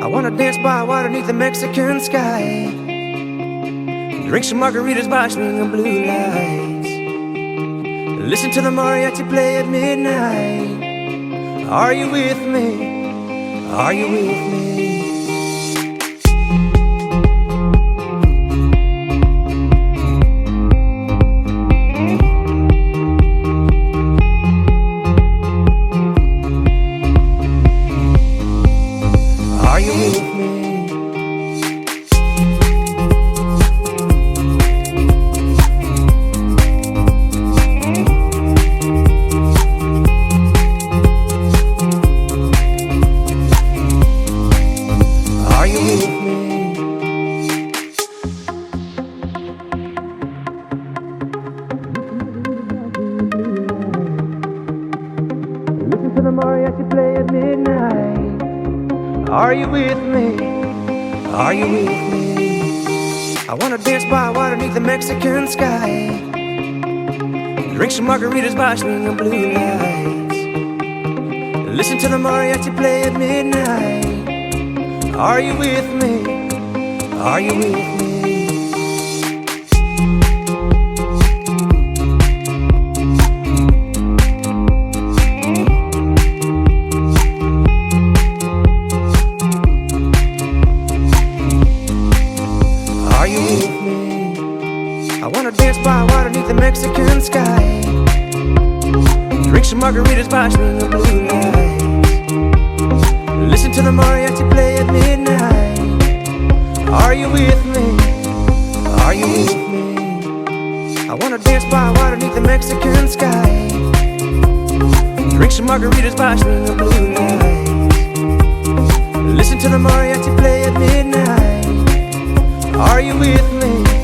I wanna dance by water beneath the Mexican sky, drink some margaritas by swinging blue lights, listen to the mariachi play at midnight. Are you with me? Are you with me? Are you with me? Are you with me? Listen to the mariachi play at midnight. Are you with me? Are you with me? I wanna dance by water beneath the Mexican sky, drink some margaritas by swinging blue lights, listen to the mariachi play at midnight. Are you with me? Are you with me? Are you with me? I wanna dance by water beneath the Mexican sky, drink some margaritas by swinging blue lights, listen to the mariachi play at midnight. Are you with me? Are you with me? I wanna dance by water beneath the Mexican sky, drink some margaritas by swinging blue lights, listen to the mariachi play at midnight. Are you with me?